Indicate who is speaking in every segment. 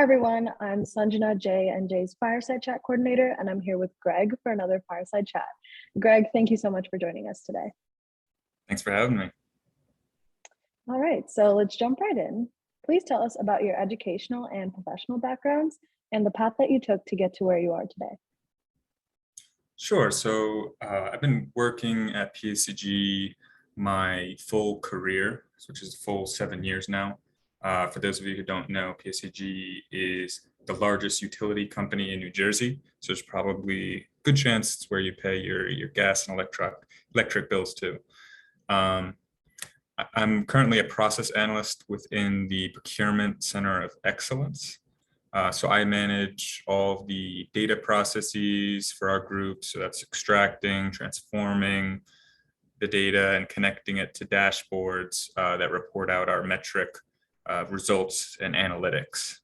Speaker 1: everyone, I'm Sanjana, JANJ's Fireside Chat Coordinator, and I'm here with Greg for another Fireside Chat. Greg, thank you so much for joining us today.
Speaker 2: Thanks for having me.
Speaker 1: All right, so let's jump right in. Please tell us about your educational and professional backgrounds and the path that you took to get to where you are today.
Speaker 2: Sure. So I've been working at PSEG my full career, which is a full 7 years now. For those of you who don't know, PSEG is the largest utility company in New Jersey. So there's probably a good chance it's where you pay your gas and electric bills too. I'm currently a process analyst within the Procurement Center of Excellence. So I manage all of the data processes for our group. So that's extracting, transforming the data and connecting it to dashboards that report out our metric results and analytics.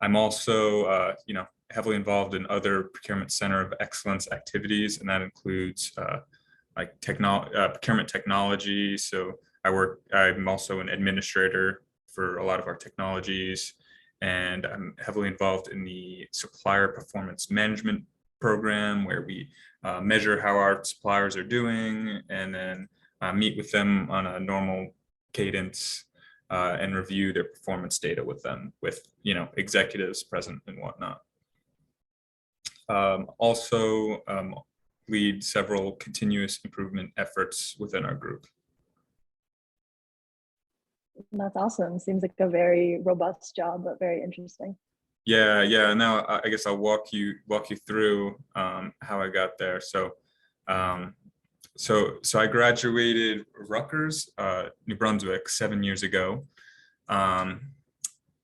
Speaker 2: I'm also, heavily involved in other Procurement Center of Excellence activities, and that includes like procurement technology. So I'm also an administrator for a lot of our technologies, and I'm heavily involved in the supplier performance management program, where we measure how our suppliers are doing and then meet with them on a normal cadence and review their performance data with them, with executives present and whatnot. Also lead several continuous improvement efforts within our group.
Speaker 1: That's awesome. Seems like a very robust job, but very interesting.
Speaker 2: Yeah. Now I guess I'll walk you through how I got there. So I graduated Rutgers, New Brunswick 7 years ago.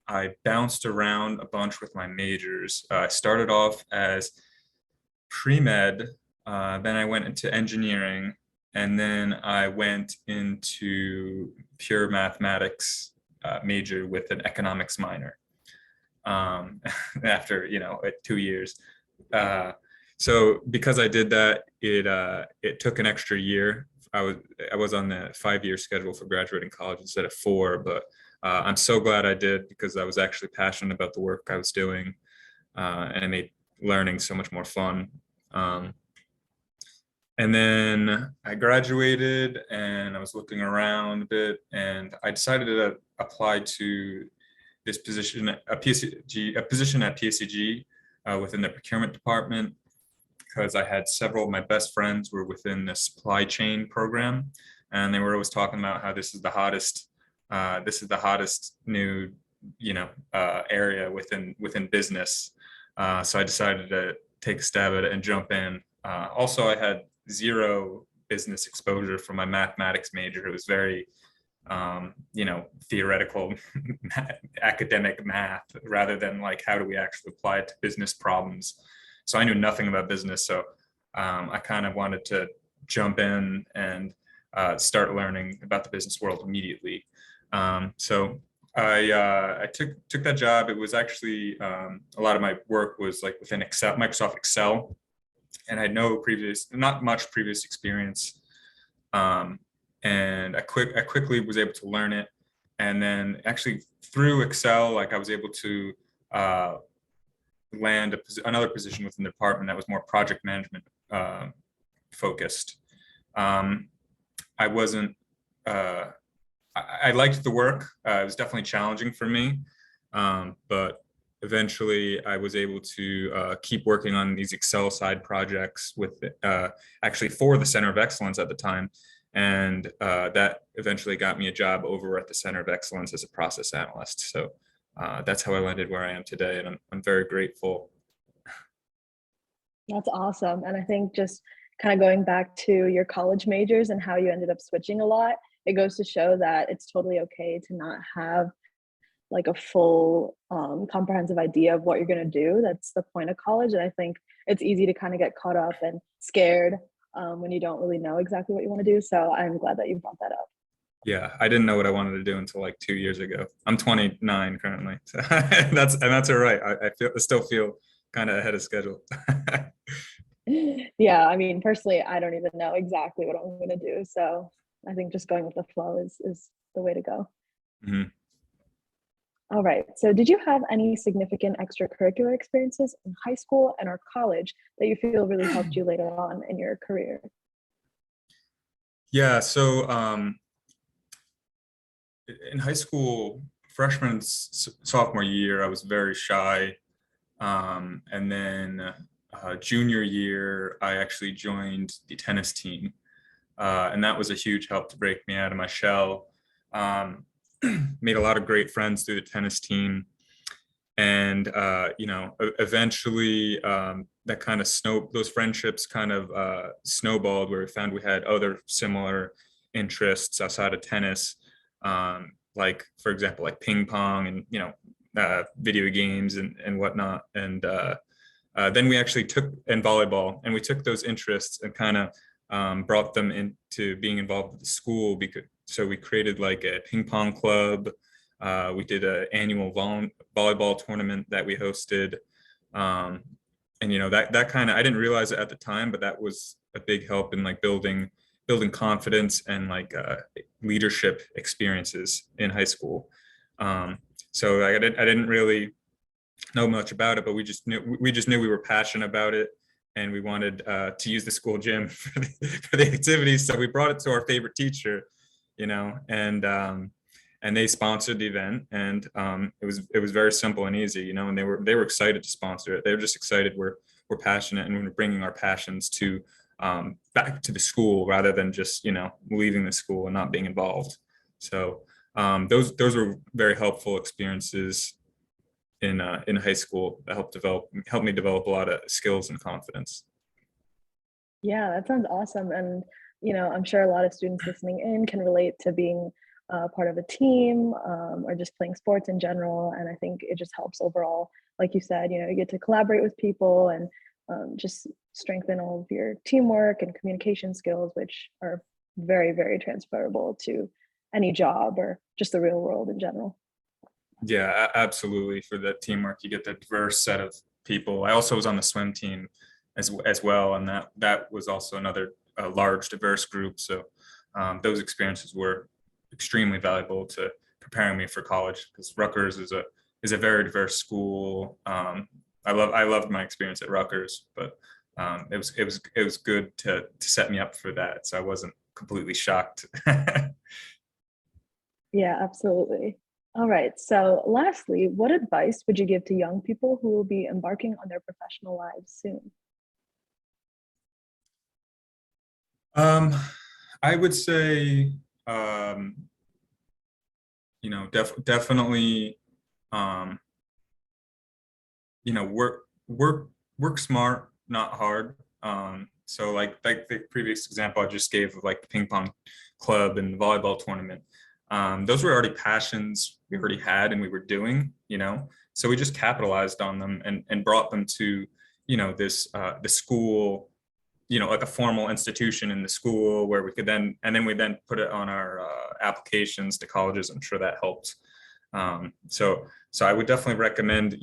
Speaker 2: I bounced around a bunch with my majors. I started off as pre-med, then I went into engineering, and then I went into pure mathematics major with an economics minor after 2 years. So because I did that, it took an extra year. I was on the 5-year schedule for graduating college instead of 4, but I'm so glad I did, because I was actually passionate about the work I was doing, and it made learning so much more fun. And then I graduated and I was looking around a bit, and I decided to apply to this position, a position at PSEG within the procurement department, because I had several of my best friends were within the supply chain program, and they were always talking about how this is the hottest new area within business. So I decided to take a stab at it and jump in. Also, I had zero business exposure from my mathematics major. It was very, theoretical academic math, rather than like, how do we actually apply it to business problems? So I knew nothing about business. So I kind of wanted to jump in and start learning about the business world immediately. So I took that job. It was actually a lot of my work was like within Microsoft Excel, and I had not much previous experience. And I quickly was able to learn it. And then actually through Excel, like I was able to land another position within the department that was more project management focused. I wasn't, I liked the work. It was definitely challenging for me, but eventually I was able to keep working on these Excel side projects with actually for the Center of Excellence at the time. And that eventually got me a job over at the Center of Excellence as a process analyst. So that's how I landed where I am today, and I'm very grateful.
Speaker 1: That's awesome. And I think just kind of going back to your college majors and how you ended up switching a lot, it goes to show that it's totally okay to not have like a full comprehensive idea of what you're going to do. That's the point of college. And I think it's easy to kind of get caught up and scared when you don't really know exactly what you want to do. So I'm glad that you brought that up.
Speaker 2: Yeah, I didn't know what I wanted to do until like 2 years ago. I'm 29 currently, so that's all right. I still feel kind of ahead of schedule.
Speaker 1: Yeah, I mean, personally, I don't even know exactly what I'm going to do. So I think just going with the flow is the way to go.
Speaker 2: Mm-hmm.
Speaker 1: All right. So did you have any significant extracurricular experiences in high school and or college that you feel really helped you later on in your career?
Speaker 2: Yeah, so in high school, freshman, sophomore year, I was very shy. And then junior year, I actually joined the tennis team. And that was a huge help to break me out of my shell. Um, Made a lot of great friends through the tennis team. And, eventually that kind of those friendships kind of snowballed where we found we had other similar interests outside of tennis. Like, for example, like ping pong and, video games and whatnot. And then we actually and volleyball, and we took those interests and kind of brought them into being involved with the school so we created like a ping pong club. We did an annual volleyball tournament that we hosted. And that kind of, I didn't realize it at the time, but that was a big help in like building confidence and like leadership experiences in high school. So I didn't really know much about it, but we just knew we were passionate about it, and we wanted to use the school gym for the activities. So we brought it to our favorite teacher, and they sponsored the event, and it was very simple and easy, and they were excited to sponsor it. They were just excited we're passionate, and we're bringing our passions to back to the school rather than just leaving the school and not being involved. So those were very helpful experiences in high school that helped me develop a lot of skills and confidence.
Speaker 1: Yeah, that sounds awesome. And, I'm sure a lot of students listening in can relate to being part of a team or just playing sports in general. And I think it just helps overall. Like you said, you get to collaborate with people and just strengthen all of your teamwork and communication skills, which are very, very transferable to any job or just the real world in general.
Speaker 2: Yeah, absolutely. For the teamwork, you get the diverse set of people. I also was on the swim team as well, and that was also another large, diverse group. So those experiences were extremely valuable to preparing me for college, because Rutgers is a very diverse school. I loved my experience at Rutgers, but it was good to set me up for that, so I wasn't completely shocked.
Speaker 1: Yeah, absolutely. All right. So, lastly, what advice would you give to young people who will be embarking on their professional lives soon?
Speaker 2: I would say, definitely, um, work smart, not hard. So like the previous example I just gave of like the ping pong club and the volleyball tournament, those were already passions we already had and we were doing, so we just capitalized on them and brought them to, this the school, like a formal institution in the school where we could then put it on our applications to colleges. I'm sure that helped. So I would definitely recommend,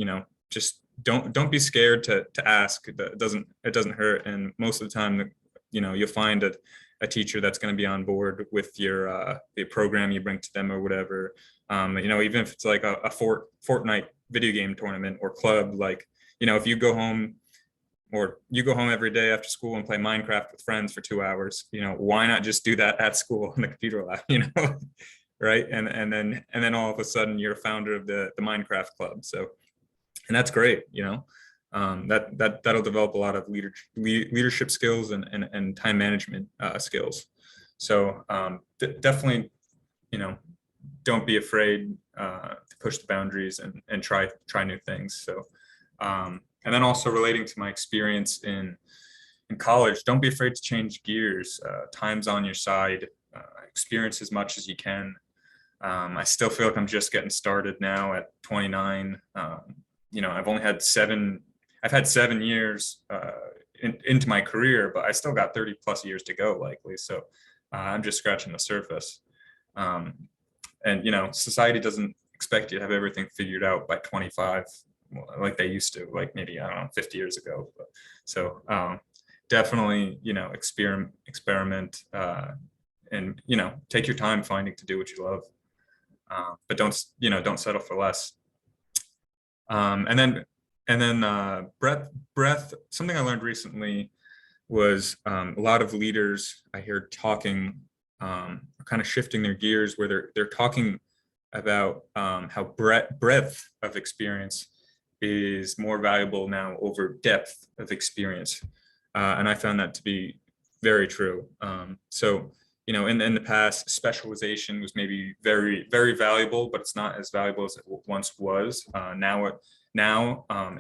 Speaker 2: just don't be scared to ask. It doesn't hurt, and most of the time, you'll find a teacher that's going to be on board with your the program you bring to them or whatever. Even if it's like a Fortnite video game tournament or club, like, if you go home every day after school and play Minecraft with friends for 2 hours, why not just do that at school in the computer lab, right? And then all of a sudden you're a founder of the Minecraft club. So, and that's great, that'll develop a lot of leadership skills and time management skills. So definitely, don't be afraid to push the boundaries and try new things. So, and then also relating to my experience in college, don't be afraid to change gears. Time's on your side. Experience as much as you can. I still feel like I'm just getting started now at 29. I've had 7 years into my career, but I still got 30 plus years to go likely. So I'm just scratching the surface. And society doesn't expect you to have everything figured out by 25, like they used to, like maybe, I don't know, 50 years ago. But, so definitely, experiment and, take your time finding to do what you love. But don't settle for less. And then breadth. Something I learned recently was a lot of leaders I hear talking, are kind of shifting their gears where they're talking about how breadth of experience is more valuable now over depth of experience. And I found that to be very true. So, in the past, specialization was maybe very, very valuable, but it's not as valuable as it once was. Now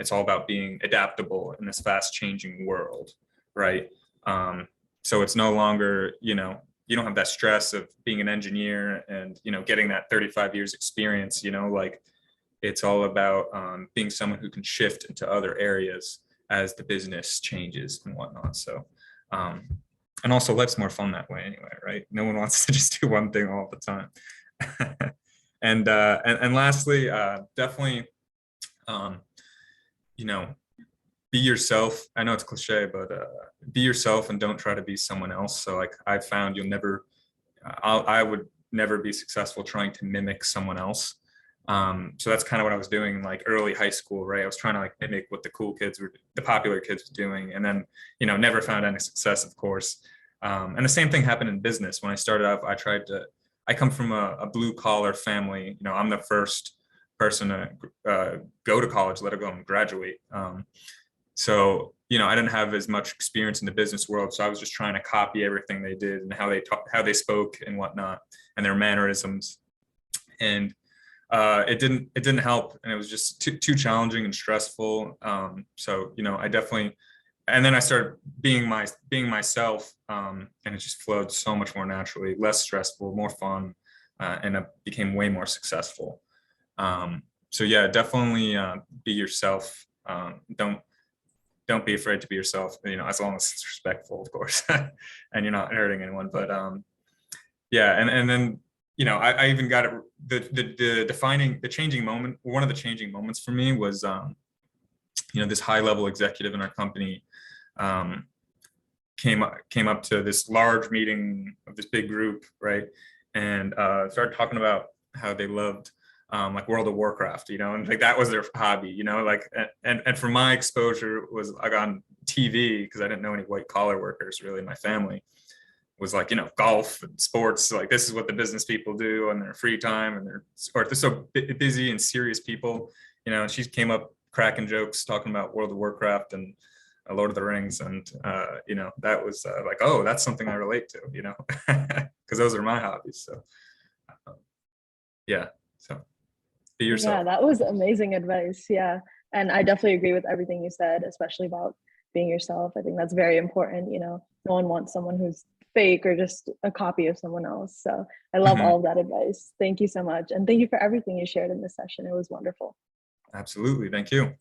Speaker 2: it's all about being adaptable in this fast changing world, right? So it's no longer, you don't have that stress of being an engineer and, getting that 35 years experience, like it's all about being someone who can shift into other areas as the business changes and whatnot. So, and also life's more fun that way anyway, right? No one wants to just do one thing all the time. And lastly, definitely, be yourself. I know it's cliche, but be yourself and don't try to be someone else. So like I've found I would never be successful trying to mimic someone else. So that's kind of what I was doing in like early high school, right? I was trying to like mimic what the popular kids were doing, and then, never found any success, of course. And the same thing happened in business. When I started off, I come from a blue collar family. I'm the first person to go to college, let alone graduate. So, I didn't have as much experience in the business world. So I was just trying to copy everything they did and how they spoke and whatnot, and their mannerisms. And it didn't help, and it was just too challenging and stressful. So I definitely, and then I started being myself, and it just flowed so much more naturally, less stressful, more fun, and I became way more successful. So yeah, definitely be yourself. Don't be afraid to be yourself. As long as it's respectful, of course, and you're not hurting anyone. But yeah, and then. I even got it. The changing moment. One of the changing moments for me was, this high level executive in our company came up to this large meeting of this big group, right, and started talking about how they loved like World of Warcraft, and like that was their hobby, like, and for my exposure was like on TV, because I didn't know any white collar workers really in my family. Was like, golf and sports, like this is what the business people do on their free time, and they're so busy and serious people. She came up cracking jokes talking about World of Warcraft and Lord of the Rings, and that was like, oh, that's something I relate to, because those are my hobbies. So yeah, so be yourself.
Speaker 1: Yeah, that was amazing advice. Yeah, and I definitely agree with everything you said, especially about being yourself. I think that's very important. No one wants someone who's fake or just a copy of someone else. So I love all of that advice. Thank you so much. And thank you for everything you shared in this session. It was wonderful.
Speaker 2: Absolutely. Thank you.